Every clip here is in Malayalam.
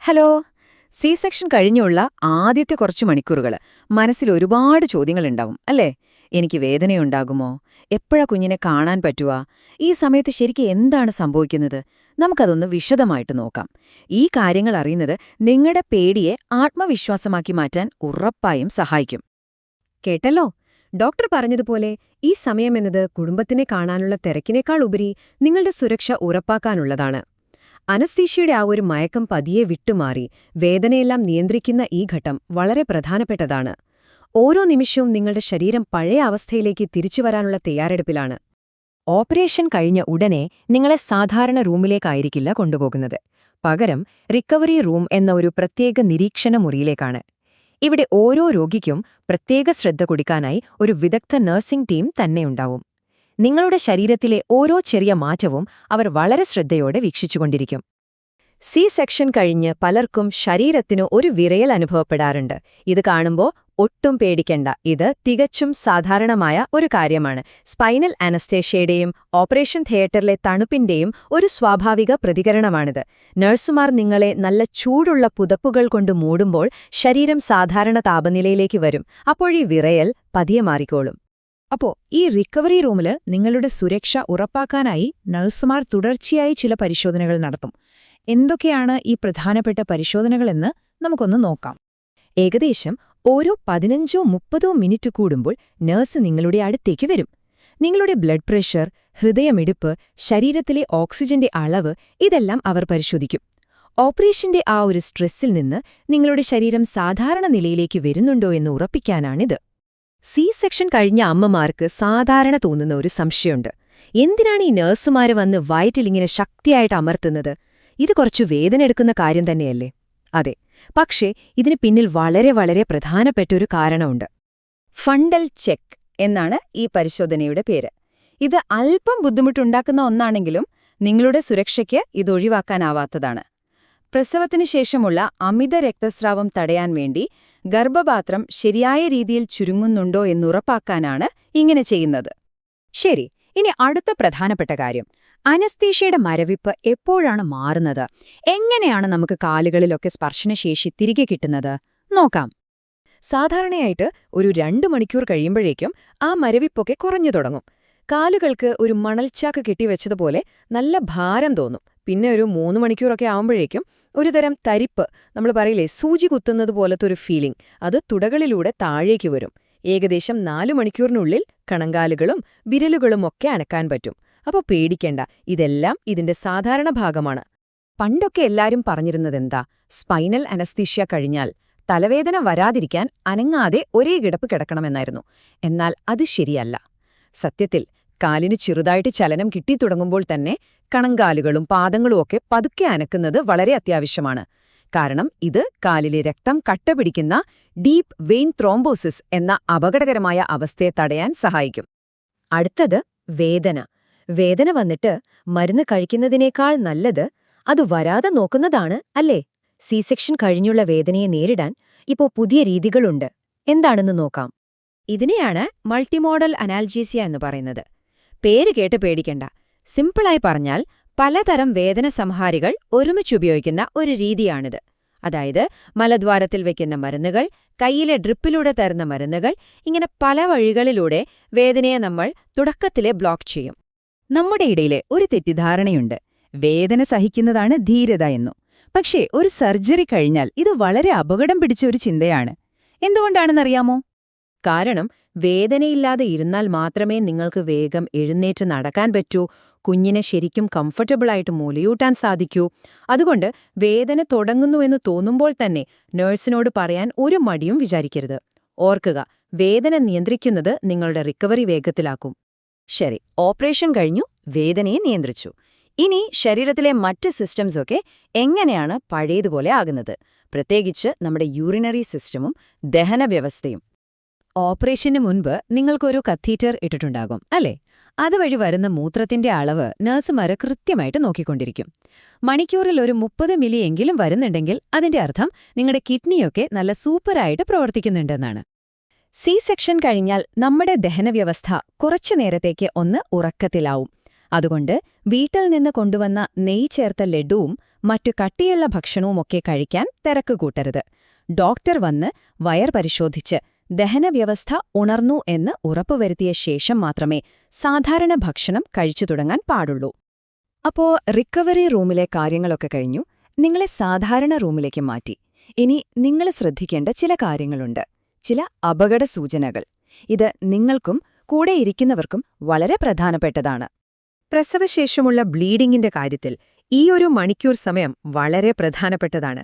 ഹലോ. സി സെക്ഷൻ കഴിഞ്ഞുള്ള ആദ്യത്തെ കുറച്ച് മണിക്കൂറുകൾ മനസ്സിൽ ഒരുപാട് ചോദ്യങ്ങളുണ്ടാവും അല്ലേ? എനിക്ക് വേദനയുണ്ടാകുമോ? എപ്പോഴാ കുഞ്ഞിനെ കാണാൻ പറ്റുക? ഈ സമയത്ത് ശരിക്കും എന്താണ് സംഭവിക്കുന്നത്? നമുക്കതൊന്ന് വിശദമായിട്ട് നോക്കാം. ഈ കാര്യങ്ങൾ അറിയുന്നത് നിങ്ങളുടെ പേടിയെ ആത്മവിശ്വാസമാക്കി മാറ്റാൻ ഉറപ്പായും സഹായിക്കും. കേട്ടല്ലോ, ഡോക്ടർ പറഞ്ഞതുപോലെ ഈ സമയമെന്നത് കുടുംബത്തിനെ കാണാനുള്ള തിരക്കിനേക്കാൾ ഉപരി നിങ്ങളുടെ സുരക്ഷ ഉറപ്പാക്കാനുള്ളതാണ്. അനസ്തീഷ്യയുടെ ആ ഒരു മയക്കം പതിയെ വിട്ടുമാറി വേദനയെല്ലാം നിയന്ത്രിക്കുന്ന ഈ ഘട്ടം വളരെ പ്രധാനപ്പെട്ടതാണ്. ഓരോ നിമിഷവും നിങ്ങളുടെ ശരീരം പഴയ അവസ്ഥയിലേക്ക് തിരിച്ചുവരാനുള്ള തയ്യാറെടുപ്പിലാണ്. ഓപ്പറേഷൻ കഴിഞ്ഞ ഉടനെ നിങ്ങളെ സാധാരണ റൂമിലേക്കായിരിക്കില്ല കൊണ്ടുപോകുന്നത്. പകരം റിക്കവറി റൂം എന്ന ഒരു പ്രത്യേക നിരീക്ഷണ മുറിയിലേക്കാണ്. ഇവിടെ ഓരോ രോഗിക്കും പ്രത്യേക ശ്രദ്ധ കൊടുക്കാനായി ഒരു വിദഗ്ധ നഴ്സിംഗ് ടീം തന്നെയുണ്ടാവും. നിങ്ങളുടെ ശരീരത്തിലെ ഓരോ ചെറിയ മാറ്റവും അവർ വളരെ ശ്രദ്ധയോടെ വീക്ഷിച്ചുകൊണ്ടിരിക്കും. സി സെക്ഷൻ കഴിഞ്ഞ് പലർക്കും ശരീരത്തിന് ഒരു വിറയൽ അനുഭവപ്പെടാറുണ്ട്. ഇത് കാണുമ്പോൾ ഒട്ടും പേടിക്കണ്ട, ഇത് തികച്ചും സാധാരണമായ ഒരു കാര്യമാണ്. സ്പൈനൽ അനസ്തേഷ്യയുടെയും ഓപ്പറേഷൻ തിയേറ്ററിലെ തണുപ്പിന്റെയും ഒരു സ്വാഭാവിക പ്രതികരണമാണിത്. നഴ്സുമാർ നിങ്ങളെ നല്ല ചൂടുള്ള പുതപ്പുകൾ കൊണ്ട് മൂടുമ്പോൾ ശരീരം സാധാരണ താപനിലയിലേക്ക് വരും. അപ്പോഴീ വിറയൽ പതിയെ മാറിക്കോളും. അപ്പോ ഈ റിക്കവറി റൂമില് നിങ്ങളുടെ സുരക്ഷ ഉറപ്പാക്കാനായി നഴ്സുമാർ തുടർച്ചയായി ചില പരിശോധനകൾ നടത്തും. എന്തൊക്കെയാണ് ഈ പ്രധാനപ്പെട്ട പരിശോധനകളെന്ന് നമുക്കൊന്ന് നോക്കാം. ഏകദേശം ഓരോ 15-30 മിനിറ്റ് കൂടുമ്പോൾ നഴ്സ് നിങ്ങളുടെ അടുത്തേക്ക് വരും. നിങ്ങളുടെ ബ്ലഡ് പ്രഷർ, ഹൃദയമിടിപ്പ്, ശരീരത്തിലെ ഓക്സിജന്റെ അളവ് ഇതെല്ലാം അവർ പരിശോധിക്കും. ഓപ്പറേഷന്റെ ആ ഒരു സ്ട്രെസ്സിൽ നിന്ന് നിങ്ങളുടെ ശരീരം സാധാരണ നിലയിലേക്ക് വരുന്നുണ്ടോ എന്ന് ഉറപ്പിക്കാനാണിത്. സി സെക്ഷൻ കഴിഞ്ഞ അമ്മമാർക്ക് സാധാരണ തോന്നുന്ന ഒരു സംശയമുണ്ട്. എന്തിനാണ് ഈ നഴ്സുമാര് വന്ന് വയറ്റിലിങ്ങനെ ശക്തിയായിട്ട് അമർത്തുന്നത്? ഇത് കുറച്ചു വേദന എടുക്കുന്ന കാര്യം തന്നെയല്ലേ? അതെ, പക്ഷേ ഇതിന് പിന്നിൽ വളരെ വളരെ പ്രധാനപ്പെട്ട ഒരു കാരണമുണ്ട്. ഫണ്ടൽ ചെക്ക് എന്നാണ് ഈ പരിശോധനയുടെ പേര്. ഇത് അല്പം ബുദ്ധിമുട്ടുണ്ടാക്കുന്ന ഒന്നാണെങ്കിലും നിങ്ങളുടെ സുരക്ഷയ്ക്ക് ഇതൊഴിവാക്കാനാവാത്തതാണ്. പ്രസവത്തിനു ശേഷമുള്ള അമിത രക്തസ്രാവം തടയാൻ വേണ്ടി ഗർഭപാത്രം ശരിയായ രീതിയിൽ ചുരുങ്ങുന്നുണ്ടോ എന്നുറപ്പാക്കാനാണ് ഇങ്ങനെ ചെയ്യുന്നത്. ശരി, ഇനി അടുത്ത പ്രധാനപ്പെട്ട കാര്യം, അനസ്തീഷ്യയുടെ മരവിപ്പ് എപ്പോഴാണ് മാറുന്നത്? എങ്ങനെയാണ് നമുക്ക് കാലുകളിലൊക്കെ സ്പർശനശേഷി തിരികെ കിട്ടുന്നത്? നോക്കാം. സാധാരണയായിട്ട് ഒരു 2 മണിക്കൂർ കഴിയുമ്പോഴേക്കും ആ മരവിപ്പൊക്കെ കുറഞ്ഞു തുടങ്ങും. കാലുകൾക്ക് ഒരു മണൽച്ചാക്ക് കെട്ടിവെച്ചതുപോലെ നല്ല ഭാരം തോന്നും. പിന്നെ ഒരു 3 മണിക്കൂറൊക്കെ ആവുമ്പോഴേക്കും ഒരുതരം തരിപ്പ്, നമ്മൾ പറയില്ലേ സൂചി കുത്തുന്നത് പോലത്തെ ഒരു ഫീലിംഗ്, അത് തുടകളിലൂടെ താഴേക്ക് വരും. ഏകദേശം 4 മണിക്കൂറിനുള്ളിൽ കണങ്കാലുകളും വിരലുകളുമൊക്കെ അനക്കാൻ പറ്റും. അപ്പോൾ പേടിക്കേണ്ട, ഇതെല്ലാം ഇതിന്റെ സാധാരണ ഭാഗമാണ്. പണ്ടൊക്കെ എല്ലാരും പറഞ്ഞിരുന്നതെന്താ, സ്പൈനൽ അനസ്തീഷ്യ കഴിഞ്ഞാൽ തലവേദന വരാതിരിക്കാൻ അനങ്ങാതെ ഒരേ കിടപ്പ് കിടക്കണമെന്നായിരുന്നു. എന്നാൽ അത് ശരിയല്ല. സത്യത്തിൽ കാലിന് ചെറുതായിട്ട് ചലനം കിട്ടിത്തുടങ്ങുമ്പോൾ തന്നെ കണങ്കാലുകളും പാദങ്ങളുമൊക്കെ പതുക്കെ അനക്കുന്നത് വളരെ അത്യാവശ്യമാണ്. കാരണം ഇത് കാലിലെ രക്തം കട്ടപിടിക്കുന്ന ഡീപ്പ് വെയിൻ ത്രോംബോസിസ് എന്ന അപകടകരമായ അവസ്ഥയെ തടയാൻ സഹായിക്കും. അടുത്തത് വേദന. വേദന വന്നിട്ട് മരുന്ന് കഴിക്കുന്നതിനേക്കാൾ നല്ലത് അത് വരാതെ നോക്കുന്നതാണ്, അല്ലേ? സി സെക്ഷൻ കഴിഞ്ഞുള്ള വേദനയെ നേരിടാൻ ഇപ്പോൾ പുതിയ രീതികളുണ്ട്. എന്താണെന്ന് നോക്കാം. ഇതിനെയാണ് മൾട്ടിമോഡൽ അനാൽജീസിയ എന്ന് പറയുന്നത്. പേര് കേട്ട് പേടിക്കണ്ട. സിമ്പിളായി പറഞ്ഞാൽ പലതരം വേദന സംഹാരികൾ ഒരുമിച്ചുപയോഗിക്കുന്ന ഒരു രീതിയാണിത്. അതായത് മലദ്വാരത്തിൽ വെക്കുന്ന മരുന്നുകൾ, കൈയിലെ ഡ്രിപ്പിലൂടെ തരുന്ന മരുന്നുകൾ, ഇങ്ങനെ പല വഴികളിലൂടെ വേദനയെ നമ്മൾ തുടക്കത്തിലെ ബ്ലോക്ക് ചെയ്യും. നമ്മുടെ ഇടയിലെ ഒരു തെറ്റിദ്ധാരണയുണ്ട്, വേദന സഹിക്കുന്നതാണ് ധീരത എന്നു. പക്ഷേ ഒരു സർജറി കഴിഞ്ഞാൽ ഇത് വളരെ അപകടം പിടിച്ച ഒരു ചിന്തയാണ്. എന്തുകൊണ്ടാണെന്നറിയാമോ? കാരണം വേദനയില്ലാതെ ഇരുന്നാൽ മാത്രമേ നിങ്ങൾക്ക് വേഗം എഴുന്നേറ്റ് നടക്കാൻ പറ്റൂ, കുഞ്ഞിനെ ശരിക്കും കംഫർട്ടബിളായിട്ട് മുലയൂട്ടാൻ സാധിക്കൂ. അതുകൊണ്ട് വേദന തുടങ്ങുന്നുവെന്ന് തോന്നുമ്പോൾ തന്നെ നഴ്സിനോട് പറയാൻ ഒരു മടിയും വിചാരിക്കരുത്. ഓർക്കുക, വേദന നിയന്ത്രിക്കുന്നത് നിങ്ങളുടെ റിക്കവറി വേഗത്തിലാക്കും. ശരി, ഓപ്പറേഷൻ കഴിഞ്ഞു, വേദനയെ നിയന്ത്രിച്ചു. ഇനി ശരീരത്തിലെ മറ്റ് സിസ്റ്റംസൊക്കെ എങ്ങനെയാണ് പഴയതുപോലെ ആകുന്നത്? പ്രത്യേകിച്ച് നമ്മുടെ യൂറിനറി സിസ്റ്റമും ദഹനവ്യവസ്ഥയും. ഓപ്പറേഷന് മുൻപ് നിങ്ങൾക്കൊരു കത്തീറ്റർ ഇട്ടിട്ടുണ്ടാകും, അല്ലേ? അതുവഴി വരുന്ന മൂത്രത്തിന്റെ അളവ് നഴ്സുമാര് കൃത്യമായിട്ട് നോക്കിക്കൊണ്ടിരിക്കും. മണിക്കൂറിൽ ഒരു 30 മില്ലിയെങ്കിലും വരുന്നുണ്ടെങ്കിൽ അതിന്റെ അർത്ഥം നിങ്ങളുടെ കിഡ്നിയൊക്കെ നല്ല സൂപ്പറായിട്ട് പ്രവർത്തിക്കുന്നുണ്ടെന്നാണ്. സി സെക്ഷൻ കഴിഞ്ഞാൽ നമ്മുടെ ദഹനവ്യവസ്ഥ കുറച്ചു നേരത്തേക്ക് ഒന്ന് ഉറക്കത്തിലാവും. അതുകൊണ്ട് വീട്ടിൽ നിന്ന് കൊണ്ടുവന്ന നെയ്യ് ചേർത്ത ലഡുവും മറ്റു കട്ടിയുള്ള ഭക്ഷണവുമൊക്കെ കഴിക്കാൻ തിരക്ക് കൂട്ടരുത്. ഡോക്ടർ വന്ന് വയർ പരിശോധിച്ച് ദഹനവ്യവസ്ഥ ഉണർന്നു എന്ന് ഉറപ്പുവരുത്തിയ ശേഷം മാത്രമേ സാധാരണ ഭക്ഷണം കഴിച്ചു തുടങ്ങാൻ പാടുള്ളൂ. അപ്പോ റിക്കവറി റൂമിലെ കാര്യങ്ങളൊക്കെ കഴിഞ്ഞു, നിങ്ങളെ സാധാരണ റൂമിലേക്ക് മാറ്റി. ഇനി നിങ്ങൾ ശ്രദ്ധിക്കേണ്ട ചില കാര്യങ്ങളുണ്ട്, ചില അപകട സൂചനകൾ. ഇത് നിങ്ങൾക്കും കൂടെ ഇരിക്കുന്നവർക്കും വളരെ പ്രധാനപ്പെട്ടതാണ്. പ്രസവശേഷമുള്ള ബ്ലീഡിംഗിന്റെ കാര്യത്തിൽ ഈ ഒരു മണിക്കൂർ സമയം വളരെ പ്രധാനപ്പെട്ടതാണ്.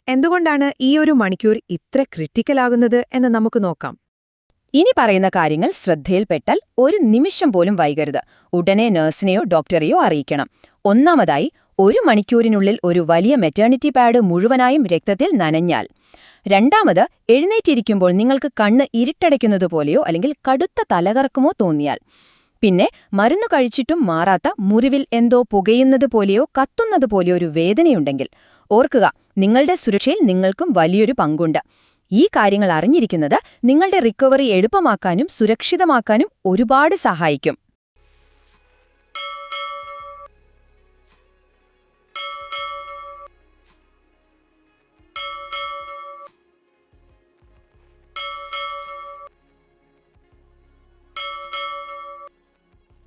എന്തുകൊണ്ടാണ് ഈ ഒരു മണിക്കൂർ ഇത്ര ക്രിട്ടിക്കലാകുന്നത് എന്ന് നമുക്ക് നോക്കാം. ഇനി പറയുന്ന കാര്യങ്ങൾ ശ്രദ്ധയിൽപ്പെട്ടാൽ ഒരു നിമിഷം പോലും വൈകരുത്. ഉടനെ നഴ്സിനെയോ ഡോക്ടറെയോ അറിയിക്കണം. ഒന്നാമതായി, 1 മണിക്കൂറിനുള്ളിൽ ഒരു വലിയ മെറ്റേണിറ്റി പാഡ് മുഴുവനായും രക്തത്തിൽ നനഞ്ഞാൽ. രണ്ടാമത്, എഴുന്നേറ്റിരിക്കുമ്പോൾ നിങ്ങൾക്ക് കണ്ണ് ഇരുട്ടടയ്ക്കുന്നതുപോലെയോ അല്ലെങ്കിൽ കടുത്ത തലകറക്കമോ തോന്നിയാൽ. പിന്നെ മരുന്നു കഴിച്ചിട്ടും മാറാത്ത മുറിവിൽ എന്തോ പുകയുന്നതുപോലെയോ കത്തുന്നതുപോലെയോ ഒരു വേദനയുണ്ടെങ്കിൽ ഓർക്കുക, നിങ്ങളുടെ സുരക്ഷയിൽ നിങ്ങൾക്കും വലിയൊരു പങ്കുണ്ട്. ഈ കാര്യങ്ങൾ അറിഞ്ഞിരിക്കുന്നത് നിങ്ങളുടെ റിക്കവറി എളുപ്പമാക്കാനും സുരക്ഷിതമാക്കാനും ഒരുപാട് സഹായിക്കും.